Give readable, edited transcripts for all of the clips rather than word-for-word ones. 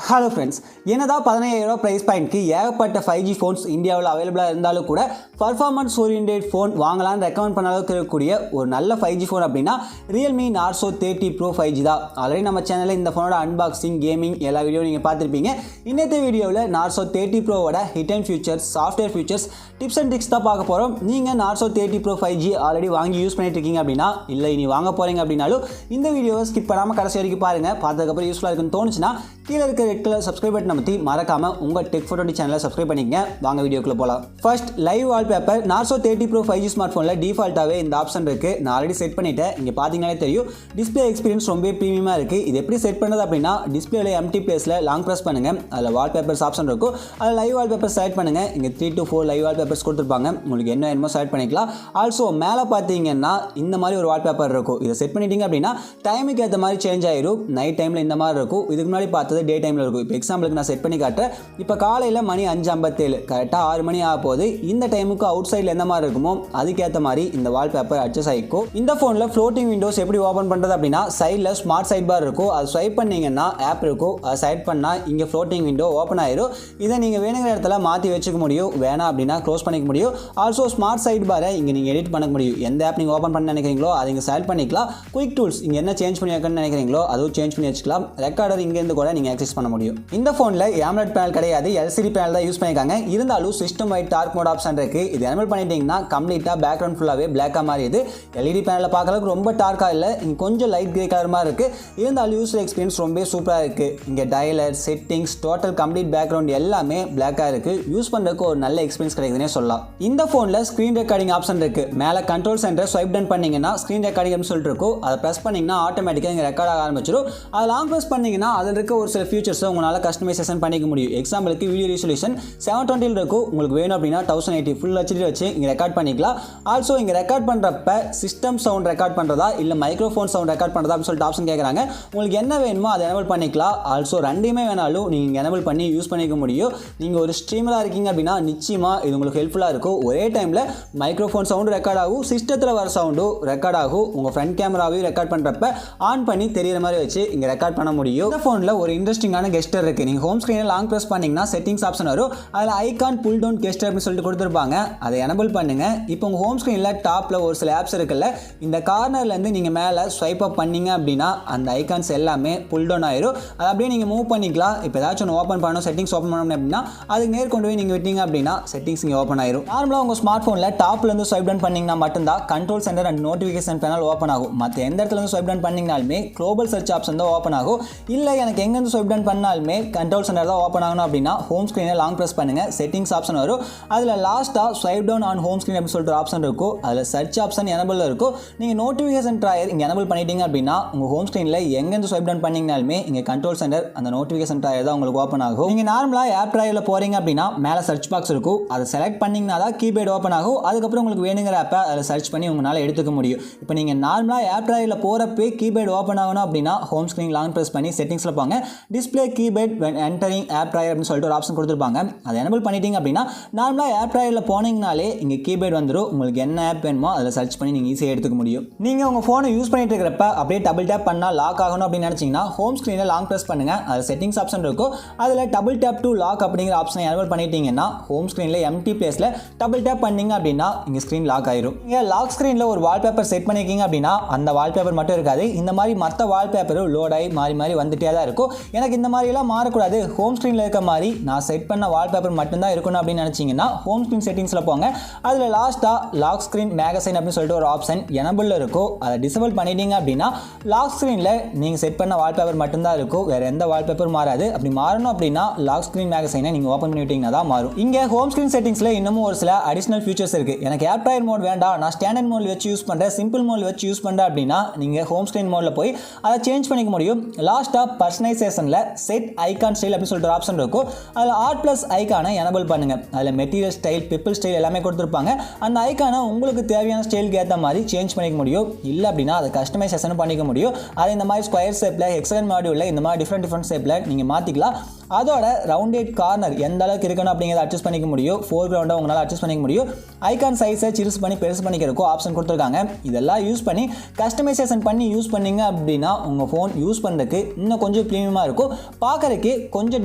Hello friends, என்னதான் 15,000 price பாயிண்ட்க்கு ஏகப்பட்ட 5G phones இந்தியாவில் அவைலபிளாக இருந்தாலும் கூட பர்ஃபார்மன்ஸ் ஓரியன்டேட் ஃபோன் வாங்கலான்னு ரெக்கமெண்ட் பண்ண அளவுக்கு இருக்கக்கூடிய ஒரு நல்ல 5G ஃபோன் அப்படின்னா Realme Narzo 30 Pro 5G தான். ஆல்ரெடி நம்ம சேனலில் இந்த ஃபோனோட அன்பாக்சிங், கேமிங் எல்லா வீடியோ நீங்கள் பார்த்துருப்பீங்க. இன்னத்த வீடியோவில் Narzo 30 Proவோட hidden features, software features, tips and tricks தான் பார்க்க போகிறோம். நீங்கள் Narzo 30 Pro 5G ஆல்ரெடி வாங்கி யூஸ் பண்ணிட்டு இருக்கீங்க அப்படின்னா, இல்லை இனி வாங்க போகிறீங்க அப்படின்னாலும் இந்த வீடியோவை ஸ்கிப் பண்ணாமல் கடைசி வரைக்கும் பாருங்கள். பார்த்ததுக்கப்புறம் யூஸ்ஃபுல்லாக இருக்குன்னு தோணுச்சுன்னா கீழே இருக்க ரெட் கலர் சப்ஸ்கிரைப் பட்டன் அமைத்தி மறக்காமல் உங்கள் டெக் ஃபோட்டோ சேனலை சப்ஸ்கிரைப் பண்ணிக்கங்க. வாங்க வீடியோக்குள்ளே போகலாம். First, live wallpaper. Narzo 30 Pro 5G smart ஃபோனில் டிஃபால்ட்டாகவே இந்த ஆப்ஷன் இருக்குது. நான் ஆல்ரெடி செட் பண்ணிவிட்டேன். இங்கே பார்த்தீங்கன்னாலே தெரியும், டிஸ்பிளே எக்ஸ்பீரியன்ஸ் ரொம்ப ப்ரீமியமாக இருக்குது. இது எப்படி செட் பண்ணுறது அப்படின்னா, டிஸ்பிளேல எம்டி பிளேஸில் லாங் ப்ரெஸ் பண்ணுங்கள். அதில் வால்பேப்பர்ஸ் ஆப்ஷன் இருக்கும். அதில் லைவ் வால்பேப்பர் செலக்ட் பண்ணுங்கள். இங்கே 3 to 4 லைவ் வால்பேப்பர்ஸ் கொடுத்துருப்பாங்க. உங்களுக்கு என்ன வேணுமோ செலக்ட் பண்ணிக்கலாம். ஆல்சோ மேலே பார்த்தீங்கன்னா இந்த மாதிரி ஒரு வால்பேப்பர் இருக்கும். இதை செட் பண்ணிட்டீங்க அப்படின்னா டைமுக்கு ஏற்ற மாதிரி சேஞ்ச் ஆயிரும். நைட் டைமில் இந்த மாதிரி இருக்கும். இதுக்கு முன்னாடி பார்த்தது டே டைமில் இருக்கும். இப்போ எக்ஸாம்பிளுக்கு நான் செட் பண்ணி காட்டுறேன். இப்போ காலையில் மணி 5:57, கரெக்டாக 6 மணி ஆக போகுது. இந்த டைமுக்கு அவுட் சைடில் எந்த மாதிரி இருக்குமோ அதுக்கேற்ற மாதிரி இந்த வால்பேப்பர் அட்ஜஸ்ட் ஆகிக்கும். இந்த ஃபோனில் ஃப்ளோட்டிங் விண்டோஸ் எப்படி ஓப்பன் பண்ணுறது அப்படின்னா, சைடில் ஸ்மார்ட் சைட் பார் இருக்கும். அது ஸ்வைப் பண்ணிங்கன்னா ஆப் இருக்கும். அதை சைட் பண்ணால் இங்கே ஃப்ளோட்டிங் விண்டோ ஓப்பன் ஆயிரும். இதை நீங்கள் வேணுங்கிற இடத்துல மாற்றி வச்சுக்க முடியும். வேணாம் அப்படின்னா க்ளோஸ் பண்ணிக்க முடியும். ஆல்சோ ஸ்மார்ட் சைட் பாரை இங்கே நீங்கள் எடிட் பண்ண முடியும். எந்த ஆப் நீங்கள் ஓப்பன் பண்ண நினைக்கிறீங்களோ அதை இங்கே செலக்ட் பண்ணிக்கலாம். குயிக் டூல்ஸ் இங்கே என்ன சேஞ்ச் பண்ணி வைக்கணும்னு நினைக்கிறீங்களோ அதுவும் சேஞ்ச் பண்ணி வச்சுக்கலாம். ரெக்கார்டர் இங்கேருந்து கூட நீங்கள் ஆக்சஸ் பண்ண முடியும். இந்த ஃபோனில் AMOLED பேனல் கிடையாது, LCD பேனல் தான் யூஸ் பண்ணியிருக்காங்க. இருந்தாலும் system wide dark mode option இருக்குது. இது எனேபிள் பண்ணிட்டீங்கன்னா கம்ப்ளீட்டாக பேக்ரவுண்ட் ஃபுல்லாகவே பிளாக்காக மாறிடுது. LED பேனலில் பார்க்கறதுக்கு ரொம்ப டார்க்காக இல்லை, இங்கே கொஞ்சம் லைட் கிரே கலர் மாதிரி இருக்குது. இருந்தாலும் யூஸர் எக்ஸ்பீரியன்ஸ் ரொம்ப சூப்பராக இருக்குது. இங்கே dialler, settings, total complete background எல்லாமே பிளாக்காக இருக்குது. யூஸ் பண்ணுறதுக்கு ஒரு நல்ல எக்ஸ்பீரியன்ஸ் கிடைக்குதுன்னே சொல்லலாம். இந்த ஃபோனில் ஸ்க்ரீன் ரெக்கார்டிங் ஆப்ஷன் இருக்குது. மேலே கண்ட்ரோல் சென்டர் ஸ்வைப் டவுன் பண்ணிங்கன்னா ஸ்க்ரீன் ரெக்கார்டிங் அப்படின்னு சொல்லிட்டு இருக்கும். அதை ப்ரெஸ் பண்ணிங்கன்னா ஆட்டோமேட்டிக்காக இங்கே ரெக்கார்ட் ஆக ஆரம்பிச்சிடும். அதை லாங் ப்ரெஸ் பண்ணிங்கன்னா அதில் இருக்க ஒரு சில ஃபியூச்சர்ஸை உங்களால் கஸ்டமைசேஷன் பண்ணிக்க முடியும். எக்ஸாம்பிளுக்கு வீடியோ ரெசல்யூஷன் 720 இருக்கும். உங்களுக்கு வேணும் அப்படின்னா 1080 ஃபுல் HD வச்சு இங்கே ரெக்கார்ட் பண்ணிக்கலாம். ஆல்சோ இங்கே ரெக்கார்ட் பண்ணுறப்ப சிஸ்டம் சவுண்ட் ரெக்கார்ட் பண்ணுறதா இல்லை மைக்ரோஃபோன் சவுண்ட் ரெக்கார்ட் பண்ணுறதா அப்படின்னு சொல்லிட்டு ஆப்ஷன் கேட்குறாங்க. உங்களுக்கு என்ன வேணுமோ அதை எனேபிள் பண்ணிக்கலாம். ஆல்சோ ரெண்டுமே வேணாலும் நீங்கள் எனேபிள் பண்ணி யூஸ் பண்ணிக்க முடியும். நீங்கள் ஒரு ஸ்ட்ரீமராக இருக்கீங்க அப்படின்னா நிச்சயமாக இது உங்களுக்கு ஹெல்ப்ஃபுல்லாக இருக்கும். ஒரே டைமில் மைக்ரோஃபோன் சவுண்டு ரெக்கார்ட் ஆகும், சிஸ்டத்தில் வர சவுண்டும் ரெக்கார்ட் ஆகும். உங்கள் ஃப்ரண்ட் கேமராவையும் ரெக்கார்ட் பண்ணுறப்ப ஆன் பண்ணி தெரியிற மாதிரி வச்சு இங்கே ரெக்கார்ட் பண்ண முடியும். இந்த ஃபோனில் ஒரு இன்ட்ரெஸ்டிங்கான கெஸ்டர் இருக்குது. நீங்கள் ஹோம் ஸ்க்ரீனில் லாங் ப்ரெஸ் பண்ணிங்கன்னா செட்டிங்ஸ் ஆப்ஷன் வரும். அதில் ஐகான் புல் டவுன் கெஸ்டர் அப்படின்னு சொல்லிட்டு கொடுத்துருப்பாங்க. அதை எனேபிள் பண்ணுங்கள். இப்போ உங்கள் ஹோம் ஸ்க்ரீனில் டாப்பில் ஒரு சில ஆப்ஸ் இருக்குல்ல, இந்த கார்னர்லேருந்து நீங்கள் மேலே ஸ்வைப் அப் பண்ணிங்க அப்படின்னா அந்த ஐகான்ஸ் எல்லாமே புல் டவுன் ஆயிரும். அதை அப்படியே நீங்கள் மூவ் பண்ணிக்கலாம். இப்போ ஏதாச்சும் ஒன்று ஓப்பன் பண்ணணும், செட்டிங்ஸ் ஓப்பன் பண்ணணும் அப்படின்னா அதுக்கு நேர் கொண்டு போய் நீங்கள் விட்டீங்க அப்படின்னா செட்டிங்ஸ் இங்கே ஓப்பன் ஆயிரும். நார்மலாக உங்கள் ஸ்மார்ட் ஃபோனில் டாப்லேருந்து ஸ்வைப் டவுன் பண்ணிங்கன்னா மட்டும்தான் control centre and notification panel open ஆகும். மற்ற எந்த இடத்துலேருந்து ஸ்வைப் டவுன் பண்ணிங்கனாலுமே குளோபல் சர்ச் ஆப்ஷன் தான் ஓப்பன் ஆகும். இல்லை எனக்கு எங்கேருந்து ஸ்வைப் டவுன் பண்ணாலுமே கண்ட்ரோல் சென்டர் தான் ஓப்பன் ஆகணும் அப்படின்னா ஹோம் ஸ்க்ரீனை லாங் ப்ரெஸ் பண்ணுங்கள். செட்டிங்ஸ் ஆப்ஷன் வரும். அதில் லாஸ்ட்டாக swipe down on home screen அப்படின்னு சொல்லிட்டு ஆப்ஷன் இருக்கும். அதில் சர்ச் ஆப்ஷன் எனேபிள் இருக்கும். நீங்கள் நோட்டிஃபிகேஷன் ட்ராயர் இங்கே எனேபிள் பண்ணிட்டீங்க அப்படின்னா உங்கள் ஹோம் ஸ்க்ரீனில் எங்கேருந்து ஸ்வைப் டவுன் பண்ணிங்கனாலுமே இங்கே கண்ட்ரோல் சென்டர் அந்த நோட்டிஃபிகேஷன் ட்ராயர் தான் உங்களுக்கு ஓப்பன் ஆகும். நீங்கள் நார்மலாக ஆப் ட்ராயரில் போகிறீங்க அப்படின்னா மேலே சர்ச் பாக்ஸ் இருக்கும். அதை செலக்ட் பண்ணிங்கன்னா தான் கீபேட் ஓப்பன் ஆகும். அதுக்கப்புறம் உங்களுக்கு வேணுங்கிற ஆப்பை அதில் சர்ச் பண்ணி உங்களால் எடுத்துக்க முடியும். இப்போ நீங்கள் நார்மலாக ஆப் ட்ராயரில் போகிறப்பே கீபேட் ஓப்பன் ஆகணும் அப்படின்னா ஹோம் ஸ்க்ரீன் லாங் ப்ரெஸ் பண்ணி செட்டிங்ஸில் போங்க. Display keypad when entering app drawer அப்படின்னு சொல்லிட்டு ஒரு ஆப்ஷன் கொடுத்துருப்பாங்க. அதை எனேபிள் பண்ணிட்டீங்க அப்படின்னா நார்மலாக ஆப் ட்ராயரில் போனீங்கனாலே இங்கே கீபேட் வந்துடும். உங்களுக்கு என்ன ஆப் வேணுமோ அதில் சர்ச் பண்ணி நீங்கள் ஈஸியாக எடுத்துக்க முடியும். நீங்கள் உங்கள் ஃபோனை யூஸ் பண்ணிட்டு இருக்கிறப்ப அப்படியே டபுள் டேப் பண்ணால் லாக் ஆகணும் அப்படின்னு நினச்சிங்கன்னா ஹோம் ஸ்க்ரீனில் லாங் ப்ரெஸ் பண்ணுங்கள். அதில் செட்டிங்ஸ் ஆப்ஷன் இருக்கும். அதில் டபுள் டேப் டு லாக் அப்படிங்கிற ஆப்ஷனை எனேபிள் பண்ணிட்டீங்கன்னா ஹோம் ஸ்க்ரீனில் எம்டி பிளேஸில் டபுள் டேப் பண்ணிங்க அப்படின்னா இங்கே ஸ்க்ரீன் லாக் ஆயிரும். நீங்கள் லாக் ஸ்க்ரீனில் ஒரு வால்பேப்பர் செட் பண்ணிக்கிங்க அப்படின்னா அந்த வால்பேப்பர் மட்டும் இருக்காது, இந்த மாதிரி மற்ற வால்பேப்பரும் லோட் ஆகி மாறி மாறி வந்துட்டே தான் இருக்கும். எனக்கு இந்த மாதிரிலாம் மாறக்கூடாது, ஹோம் ஸ்க்ரீனில் இருக்க மாதிரி நான் செட் பண்ண வால்பேப்பர் மட்டும்தான் இருக்கணும் அப்படின்னு நினச்சிங்கன்னா ஹோம் ஸ்க்ரீன் செட்டிங்ஸில் போங்க. அதில் லாஸ்ட்டாக லாக் ஸ்க்ரீன் மேகசைன் அப்படின்னு சொல்லிட்டு ஒரு ஆப்ஷன் எனேபிள் இருக்கும். அதை டிசேபிள் பண்ணிட்டீங்க அப்படின்னா லாக் ஸ்க்ரீனில் நீங்கள் செட் பண்ண வால்பேப்பர் மட்டும்தான் இருக்கும், வேறு எந்த வால்பேப்பர் மாறாது. அப்படி மாறணும் அப்படின்னா லாக் ஸ்க்ரீன் மேகசைனை நீங்கள் ஓப்பன் பண்ணி விட்டீங்கன்னா தான் மாறும். இங்கே ஹோம் ஸ்க்ரீன் செட்டிங்ஸில் இன்னமும் ஒரு சில அடிஷனல் ஃபீச்சர்ஸ் இருக்குது. எனக்கு ஆப் ட்ராயர் மோட் வேண்டாம், நான் ஸ்டாண்டர்ட் மோடில் வச்சு யூஸ் பண்ணுறேன், சிம்பிள் மோடில் வச்சு யூஸ் பண்ணுறேன் அப்படின்னா நீங்கள் ஹோம் ஸ்க்ரீன் மோடில் போய் அதை சேஞ்ச் பண்ணிக்க முடியும். லாஸ்ட்டாக பர்சனலைசேஷனில் செட் ஐகான் ஸ்டைல் அப்படின்னு சொல்லிட்டு ஆப்ஷன் இருக்கும். அதில் ஆர்ட் ப்ளஸ் ஐக்கானை எனேபிள் பண்ணுங்கள். அதில் மெட்டீரியல் ஸ்டைல், பிப்பிள் ஸ்டைல் எல்லாமே கொடுத்துருப்பாங்க. அந்த ஐக்கானை உங்களுக்கு தேவையான ஸ்டைலுக்கு ஏற்ற மாதிரி சேஞ்ச் பண்ணிக்க முடியும். இல்லை அப்படின்னா அதை கஸ்டமைசேஷன் பண்ணிக்க முடியும். அதை இந்த மாதிரி ஸ்கொயர் ஷேப்பில், ஹெக்ஸகன் மாடியூலில் இந்த மாதிரி டிஃப்ரெண்ட் ஷேப்பில் நீங்கள் மாற்றிக்கலாம். அதோட ரவுண்டட் கார்னர் எந்த அளவுக்கு இருக்கணும் அப்படிங்கிறத அட்ஜஸ்ட் பண்ணிக்க முடியும். ஃபோர் கிரவுண்டை உங்களால் அட்ஜஸ்ட் பண்ணிக்க முடியும். ஐகான் சைஸை சிறுசு பண்ணி பெருசு பண்ணிக்கிறதுக்கும் ஆப்ஷன் கொடுத்துருக்காங்க. இதெல்லாம் யூஸ் பண்ணி கஸ்டமைசேஷன் பண்ணி யூஸ் பண்ணிங்க அப்படின்னா உங்கள் ஃபோன் யூஸ் பண்ணுறதுக்கு இன்னும் கொஞ்சம் ப்ரீமியமாக இருக்கும். பார்க்குறதுக்கு கொஞ்சம்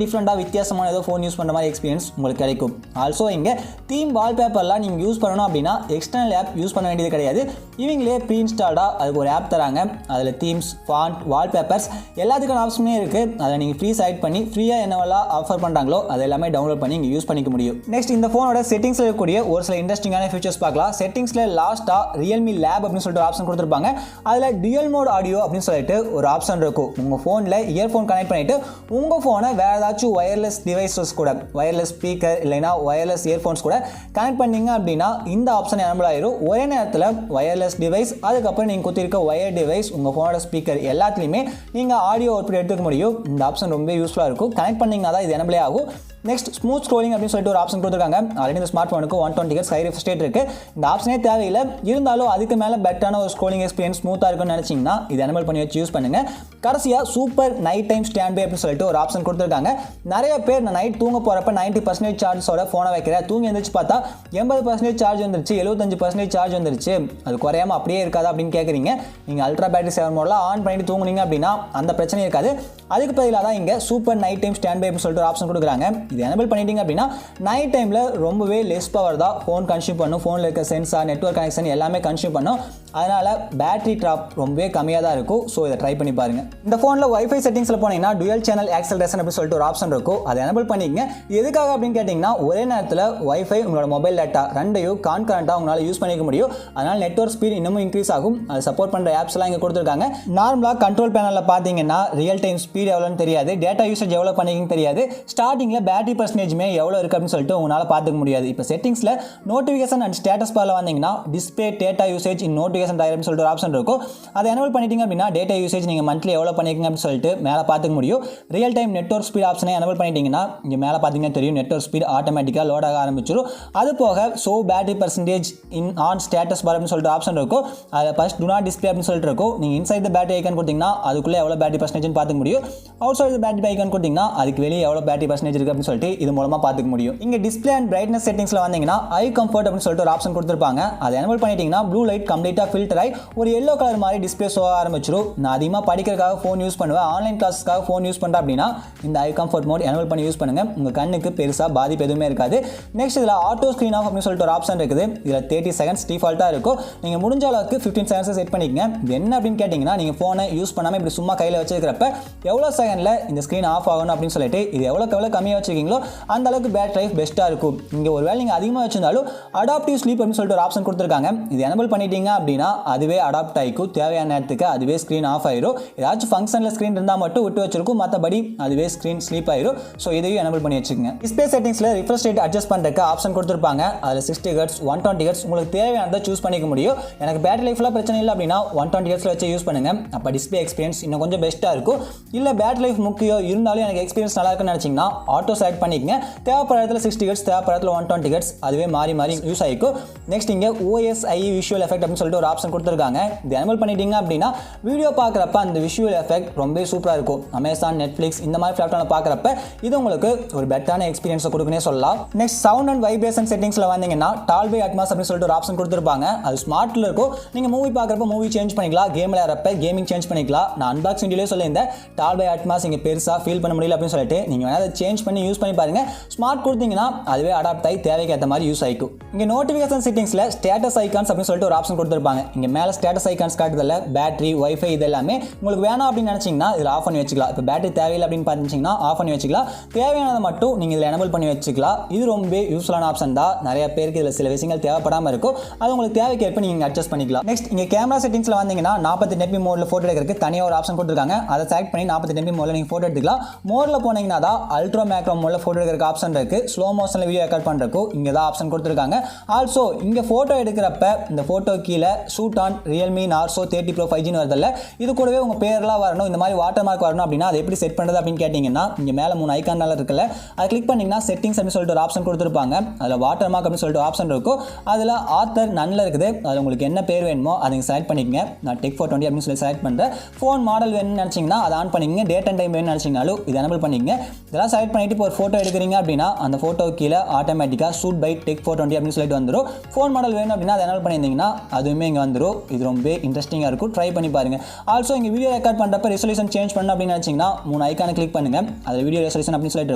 டிஃப்ரெண்ட்டாக வித்தியாசமான ஏதோ ஃபோன் யூஸ் பண்ணுற மாதிரி எக்ஸ்பீரியன்ஸ் உங்களுக்கு கிடைக்கும். ஆல்சோ இங்கே தீம் வால்பேப்பர்லாம் நீங்கள் யூஸ் பண்ணணும் அப்படின்னா எக்ஸ்டர்னல் ஆப் யூஸ் பண்ண வேண்டியது கிடையாது. இவங்களே ப்ரீ இன்ஸ்டால்டாக அதுக்கு ஒரு ஆப் தராங்க. அதில் தீம்ஸ், ஃபாண்ட், வால்பேப்பர்ஸ் எல்லாத்துக்கான ஆப்ஷனே இருக்குது. அதை நீங்கள் ஃப்ரீ செலக்ட் பண்ணி ஃப்ரீயாக என்னவெல்லாம் ஆஃபர் பண்ணுறாங்களோ அது எல்லாமே டவுன்லோட் பண்ணி இங்கே யூஸ் பண்ணிக்க முடியும். நெக்ஸ்ட் இந்த ஃபோனோட செட்டிங்ஸில் இருக்கக்கூடிய ஒரு சில இன்ட்ரெஸ்டிங்கான ஃபீச்சர்ஸ் பார்க்கலாம். செட்டிங்ஸில் லாஸ்ட்டாக ரியல்மி லேப் அப்படின்னு சொல்லிட்டு ஒரு ஆப்ஷன் கொடுத்துருப்பாங்க. அதில் டியூயல் மோட் ஆடியோ அப்படின்னு சொல்லிட்டு ஒரு ஆப்ஷன் இருக்கும். உங்கள் ஃபோனில் இயர்ஃபோன் கனெக்ட் பண்ணிவிட்டு உங்கள் ஃபோனை வேறு ஏதாச்சும் ஒயர்லெஸ் டிவைசஸ் கூட, ஒயர்லெஸ் ஸ்பீக்கர் இல்லைனா ஒயர்லெஸ் இயர்ஃபோன்ஸ் கூட கனெக்ட் பண்ணிங்க அப்படின்னா இந்த ஆப்ஷன் எனபிள் ஆயிரும். ஒரே நேரத்தில் ஒயர்லெஸ் டிவைஸ், அதுக்கப்புறம் நீங்கள் குத்திருக்க ஒயர் டிவைஸ், உங்கள் ஃபோனோட ஸ்பீக்கர் எல்லாத்துலேயுமே நீங்கள் ஆடியோ அவுட்புட் எடுத்துக்க முடியும். இந்த ஆப்ஷன் ரொம்ப யூஸ்ஃபுல்லாக இருக்கும். கனெக்ட் பண்ணிங்கன்னா தான் இது எனபிளே ஆகும். நெக்ஸ்ட் ஸ்மூத் ஸ்க்ரோலிங் அப்படின்னு சொல்லிட்டு ஒரு ஆப்ஷன் கொடுத்துருக்காங்க. ஆல்ரெடி இந்த ஸ்மார்ட் ஃபோனுக்கு 120 Hz ஹை ரிஃப்ரெஷ் ரேட் இருக்குது. இந்த ஆப்ஷனே தேவையில்லை. இருந்தாலும் அதுக்கு மேலே பெட்டரான ஒரு ஸ்க்ரோலிங் எக்ஸ்பீரியன்ஸ் ஸ்மூத்தாக இருக்குன்னு நினச்சிங்கன்னா இது எனபிள் பண்ணி வச்சு யூஸ் பண்ணுங்கள். கடைசியாக super night time standby அப்படின்னு சொல்லிட்டு ஒரு ஆப்ஷன் கொடுத்துருக்காங்க. நிறைய பேர் நான் நைட் தூங்க போகிறப்ப 90% சார்ஜோட ஃபோனை வைக்கிறேன், தூங்கி எழுந்திரிச்சு பார்த்தா 80% சார்ஜ் வந்துருச்சு, 75% சார்ஜ் வந்துருச்சு, அது குறையாமல் அப்படியே இருக்காது அப்படின்னு கேட்குறீங்க. நீங்கள் அல்ட்ரா பேட்டரி சேவர் மோடில் ஆன் பண்ணிட்டு தூங்குனீங்க அப்படின்னா அந்த பிரச்சனை இருக்காது. அதுக்கு பதிலாக தான் இங்கே super night time standby அப்படின்னு சொல்லிட்டு ஒரு ஆப்ஷன் கொடுக்குறாங்க. இது எனபிள் பண்ணிட்டீங்க அப்படின்னா நைட் டைமில் ரொம்பவே லெஸ் பவர் தான் ஃபோன் கன்சியூம் பண்ணும். ஃபோனில் இருக்க சென்சார், நெட்வொர்க் கனெக்ஷன் எல்லாமே கன்சியூம் பண்ணும். அதனால் பேட்டரி ட்ராப் ரொம்பவே கம்மியாக தான் இருக்கும். ஸோ இதை ட்ரை பண்ணி பாருங்கள். இந்த ஃபோனில் வைஃபை செட்டிங்ஸில் போனீங்கன்னா டுவல் சேனல் ஆக்சலரேஷன் அப்படின்னு சொல்லிட்டு ஒரு ஆப்ஷன் இருக்கும். அதை எனபிள் பண்ணிக்கங்க. எதுக்காக அப்படின்னு கேட்டிங்கன்னா ஒரே நேரத்தில் வைஃபை, உங்களோட மொபைல் டேட்டா ரெண்டையும் கான்கரண்ட்டாக உங்களால் யூஸ் பண்ணிக்க முடியும். அதனால் நெட்வொர்க் ஸ்பீட் இன்னமும் இன்க்ரீஸ் ஆகும். அது சப்போர்ட் பண்ணுற ஆப்ஸ்லாம் இங்கே கொடுத்துருக்காங்க. நார்மலாக கண்ட்ரோல் பேனலில் பார்த்தீங்கன்னா ரியல் டைம் ஸ்பீட் எவ்வளோன்னு தெரியாது, டேட்டா யூசேஜ் எவ்வளோ பண்ணிக்கின்னு தெரியாது, ஸ்டார்டிங்கில் பேட்டரி பர்சன்டேஜுமே எவ்வளோ இருக்குது அப்படின்னு சொல்லிட்டு உங்களால் பார்த்துக்க முடியாது. இப்போ செட்டிங்ஸில் நோட்டிஃபிகேஷன் அண்ட் ஸ்டேட்டஸ் பாரில் வந்தீங்கன்னா டிஸ்பிளே டேட்டா யூசேஜ் இன் நோட்டிஃபிகேஷன் டைரக்ட் சொல்லிட்டு ஒரு ஆப்ஷன் இருக்கும். அதை எனபிள் பண்ணிட்டீங்க அப்படின்னா டேட்டா யூசேஜ் நீங்கள் மந்த்லி எவ்வளோ பண்ணிருக்கீங்க அப்படின்னு சொல்லிட்டு மேலே பார்த்துக்க முடியும். ரியல் டைம் நெட்வொர்க் ஸ்பீட் ஆப்ஷனை எனபிள் பண்ணிட்டீங்கன்னா இங்கே மேலே பார்த்தீங்கன்னா தெரியும் நெட்வொர்க் ஸ்பீட் ஆட்டோமேட்டிக்காக லோட் ஆக ஆரம்பிச்சிடும். அது போக show battery percentage in on status bar அப்படின்னு சொல்லிட்டு ஆப்ஷன் இருக்கும். அதில் ஃபர்ஸ்ட் டு நாட் டிஸ்பிளே அப்படின்னு சொல்லிட்டு இருக்கும். நீங்கள் இன்சைட் த பேட்டரி ஐக்கான் கொடுத்தீங்கன்னா அதுக்குள்ளே எவ்வளோ பேட்டரி பர்சன்டேஜ் பார்த்துக்க முடியும். அவுட் சைட் பேட்டரி ஐக்கான் கொடுத்தீங்கன்னா அதுக்கு வெளியே எவ்வளோ பேட்டரி பர்சன்டேஜ் இருக்குது அப்படின்னு சொல்லிட்டு இது மூலமாக பார்த்துக்க முடியும். இங்கே டிஸ்பிளே அண்ட் பிரைட்னஸ் செட்டிங்ஸில் வந்தீங்கன்னா ஐ கம்ஃபர்ட் அப்படின்னு சொல்லிட்டு ஒரு ஆப்ஷன் கொடுத்துருப்பாங்க. அதை எனபிள் பண்ணிட்டீங்கன்னா ப்ளூ லைட் கம்ப்ளீட்டாக ஃபில்டர் ஆகி ஒரு எல்லோ கலர் மாதிரி டிஸ்பிளே ஷோ ஆரம்பிச்சிடும். நான் அதிகமாக படிக்கிறதுக்காக ஃபோன் யூஸ் பண்ணுவேன், ஆன்லைன் கிளாஸஸ்க்காக ஃபோன் யூஸ் பண்ணுறேன் அப்படின்னா இந்த ஐ கம்ஃபர்ட் மோட் எனபிள் பண்ணி யூஸ் பண்ணுங்கள். உங்கள் கண்ணுக்கு பெருசாக பாதிப்பு எதுவுமே இருக்காது. நெக்ஸ்ட் இதில் ஆட்டோ ஸ்க்ரீன் ஆஃப் அப்படின்னு சொல்லிட்டு ஒரு ஆப்ஷன் இருக்குது. இதில் 30 செகண்ட்ஸ் டிஃபால்ட்டாக இருக்கும். நீங்கள் முடிஞ்ச அளவுக்கு 15 செகண்ட்ஸ் செட் பண்ணிக்கங்க. இது என்ன அப்படின்னு கேட்டிங்கன்னா நீங்கள் ஃபோனை யூஸ் பண்ணாமல் இப்படி சும்மா கையில் வச்சிருக்கிறப்ப எவ்வளோ செகண்டில் இந்த ஸ்க்ரீன் ஆஃப் ஆகணும் அப்படின்னு சொல்லிட்டு இது எவ்வளோ கம்மியாக வச்சிருக்கீங்களோ அந்த அளவுக்கு பேட்டரி லைஃப் பெஸ்ட்டாக இருக்கும். இங்கே ஒரு வேளை நீங்கள் அதிகமாக வச்சிருந்தாலும் அடாப்டிவ் ஸ்லீப் அப்படின்னு சொல்லிட்டு ஒரு ஆப்ஷன் கொடுத்துருக்காங்க. இது எனபிள் பண்ணிட்டீங்க அப்படின்னா அதுவே அடாப்ட் ஆகிக்கும். தேவையான நேரத்துக்கு அதுவே ஸ்க்ரீன் ஆஃப் ஆயிரும். ஏதாச்சும் ஃபங்க்ஷனில் ஸ்க்ரீன் இருந்தால் மட்டும் விட்டு வச்சிருக்கும், மற்றபடி அதுவே ஸ்க்ரீன் ஸ்லீப் ஆயிரும். ஸோ இதையும் எனபிள் பண்ணி வச்சுக்கோங்க. டிஸ்பிளே செட்டிங்ஸில் ரிஃப்ரெஷ் ரேட் அட்ஜஸ்ட் பண்ணுறதுக்கு ஆப்ஷன் கொடுத்துருப்பாங்க. அதில் 60 Hz 120 Hz உங்களுக்கு தேவையானதை சூஸ் பண்ணிக்க முடியும். எனக்கு பேட்டரி லைஃப்லாம் பிரச்சனை இல்லை அப்படின்னா 120 Hz வச்சு யூஸ் பண்ணுங்க. அப்போ டிஸ்பிளே எக்ஸ்பீரியன்ஸ் இன்னும் கொஞ்சம் பெஸ்ட்டாக இருக்கும். இல்லை பேட்டரி லைஃப் முக்கியம் இருந்தாலும் எனக்கு எக்ஸ்பீரியன்ஸ் நல்லா இருக்குன்னு நினச்சிங்கன்னா ஆட்டோ செலக்ட் பண்ணிக்கங்க. தேவைப்படுற இடத்துல 60 Hz, தேவைப்படுற இடத்துல 120 Hz, அதுவே மாறி யூஸ் ஆகிக்கும். நெக்ஸ்ட் இங்கே OSI விஷுவல் எஃபெக்ட் அப்படின்னு சொல்லிட்டு ஒரு ஆப்ஷன் கொடுத்துருக்காங்க. இது எனபிள் பண்ணிட்டீங்க அப்படின்னா வீடியோ பார்க்குறப்ப அந்த விஷுவல் எஃபெக்ட் ரொம்ப சூப்பராக இருக்கும். அமேசான், நெட்ஃப்ளிக்ஸ் இந்த மாதிரி பிளாட்ஃபார்மில் பார்க்குறப்ப இது உங்களுக்கு ஒரு பெட்டரான எக்ஸ்பீரியன்ஸை கொடுக்குன்னே சொல்லலாம். நெக்ஸ்ட் சவுண்ட் அண்ட் வைப்ரேஷன் செட்டிங்ஸில் வந்தீங்கன்னா டால்பை அட்மாஸ் அப்படின்னு சொல்லிட்டு ஒரு ஆப்ஷன் கொடுத்துருப்பாங்க. அது ஸ்மார்ட்டில் இருக்கும். நீங்கள் மூவி பார்க்குறப்ப மூவி சேஞ்ச் பண்ணிக்கலாம், கேம் விளையாடுறப்ப கேமிங் சேஞ்ச் பண்ணிக்கலாம். நான் அன்பாக்சிங் வீடியோலே சொல்லியிருந்தேன் டால்பை அட்மாஸ் இங்கே பெருசாக ஃபீல் பண்ண முடியல அப்படின்னு சொல்லிட்டு நீங்கள் வேணால் அதை சேஞ்ச் பண்ணி யூஸ் பண்ணி பாருங்கள். ஸ்மார்ட் கொடுத்தீங்கன்னா அதுவே அடாப்ட் ஆகி தேவைக்கு ஏற்ற மாதிரி யூஸ் ஆகிக்கும். இங்கே நோட்டிஃபிகேஷன் செட்டிங்ஸில் ஸ்டேட்டஸ் ஐகான்ஸ் அப்படின்னு சொல்லிட்டு ஒரு ஆப்ஷன் கொடுத்துருப்பாங்க. இங்கே மேலே ஸ்டேட்டஸ் ஐகான்ஸ் காட்டுதில்ல, பேட்டரி, வைஃபை இது எல்லாமே உங்களுக்கு வேணாம் அப்படின்னு நினச்சிங்கன்னா இதில் ஆஃப் பண்ணி வச்சுக்கலாம். இப்போ பேட்டரி தேவையில்லை அப்படின்னு பார்த்துச்சிங்கன்னா ஆஃப் பண்ணி வச்சுக்கலாம். தேவையானதை மட்டும் நீங்கள் இதில் எனபிள் பண்ணி வச்சுக்கலாம். இது ரொம்ப யூஸ்ஃபுல்லான ஆப்ஷன் தான். நிறைய பேருக்கு இதில் சில விஷயங்கள் தேவைப்படாமல் இருக்கும். அது உங்களுக்கு தேவைக்கு ஏற்ப நீங்கள் அட்ஜஸ்ட் பண்ணிக்கலாம். நெக்ஸ்ட் இங்கே கேமரா செட்டிங்ஸில் வந்தீங்கன்னா 48 MP மோடில் ஃபோட்டோ எடுக்கிறதுக்கு தனியாக ஒரு ஆப்ஷன் கொடுத்துருக்காங்க. அதை செலக்ட் பண்ணி 48 MP மோடில் நீங்கள் ஃபோட்டோ எடுத்துக்கலாம். மோடில் போனீங்கன்னா தான் அல்ட்ரா மேக்ரோ மோடில் ஃபோட்டோ எடுக்கிறதுக்கு ஆப்ஷன் இருக்குது. ஸ்லோ மோஷனில் வீடியோ ரெக்கார்ட் பண்ணுறதுக்கும் இங்கே தான் ஆப்ஷன் கொடுத்துருக்காங்க. ஆல்சோ இங்கே ஃபோட்டோ எடுக்கிறப்ப இந்த ஃபோட்டோ கீழே shoot on Realme Narzo 30 Pro 5G வருதில்ல, இது கூடவே உங்கள் பேர்லாம் வரணும், இந்த மாதிரி வாட்டர் மார்க் வரணும் அப்படின்னா அதை எப்படி செட் பண்ணுறது அப்படின்னு கேட்டிங்கன்னா இங்கே மேலே 3 ஐக்கானால இருக்குல்ல, அதை கிளிக் பண்ணிங்கன்னா செட்டிங்ஸ் அப்படின்னு சொல்லிட்டு ஒரு ஆப்ஷன் கொடுத்துருப்பாங்க. அதில் வாட்டர் மார்க் அப்படின்னு சொல்லிட்டு ஆப்ஷன் இருக்கும். அதில் ஆத்தர் நன்னில் இருக்குது. அதில் உங்களுக்கு என்ன பேர் வேணுமோ அதை நீங்கள் செலக்ட் பண்ணிக்கங்க. நான் டெக் 420 அப்படின்னு சொல்லி செலக்ட் பண்ணுறேன். ஃபோன் மாடல் வேணும்னு நினச்சிங்கன்னா அதை ஆன் பண்ணிக்கங்க. டேட் அண்ட் டைம் வேணும்னு நினச்சிங்கனாலும் இது எனபிள் பண்ணிக்கங்க. இதெல்லாம் செலக்ட் பண்ணிட்டு இப்போ ஒரு ஃபோட்டோ எடுக்கிறீங்க அப்படின்னா அந்த ஃபோட்டோ கீழே ஆட்டோமேட்டிக்காக ஷூட் பை டெக் 420 அப்படின்னு சொல்லிட்டு வந்துடும். ஃபோன் மாடல் வேணும் அப்படின்னா அதை எனபிள் பண்ணியிருந்தீங்கன்னா அதுவுமே இங்கே வந்துடும். இது ரொம்ப இன்ட்ரெஸ்டிங்காக இருக்கும், ட்ரை பண்ணி பாருங்கள். ஆல்சோ இங்கே வீடியோ ரெக்கார்ட் பண்ணுறப்ப ரெசல்யூஷன் சேஞ்ச் பண்ணணும் அப்படின்னு நினச்சிங்கன்னா 3 ஐக்கானை கிளிக் பண்ணுங்கள். அதில் வீடியோ ரெசல்யூஷன் அப்படின்னு சொல்லிட்டு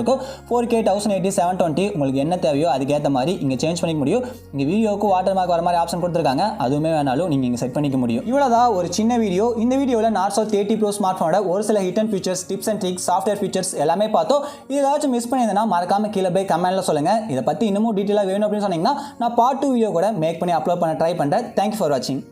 இருக்கும். 4K 1080 720 உங்களுக்கு என்ன தேவையோ அதுக்கேற்ற மாதிரி இங்கே சேஞ்ச் பண்ணிக்க முடியும். இங்கே வீடியோவுக்கு வாட்டர் மார்க் வர மாதிரி ஆப்ஷன் கொடுத்துருக்காங்க. அதுவுமே வேணாலும் நீங்கள் இங்கே செட் பண்ணிக்க முடியும். இவ்வளோதான் ஒரு சின்ன வீடியோ. இந்த வீடியோவில் Narzo 30 Pro ஸ்மார்ட் ஃபோனோட ஒரு சில hit and features, tips and tricks, software features எல்லாமே பார்த்தோம். இது ஏதாச்சும் மிஸ் பண்ணியிருந்தேன்னா மறக்காம கீழே போய் கமெண்ட்ல சொல்லுங்கள். இதை பற்றி இன்னமும் டீட்டெயிலாக வேணும் அப்படின்னு சொன்னீங்கன்னா நான் பார்ட் 2 வீடியோ கூட மேக் பண்ணி அப்லோட் பண்ண ட்ரை பண்ணுறேன். தேங்க்யூ ஃபார் வாட்சிங்.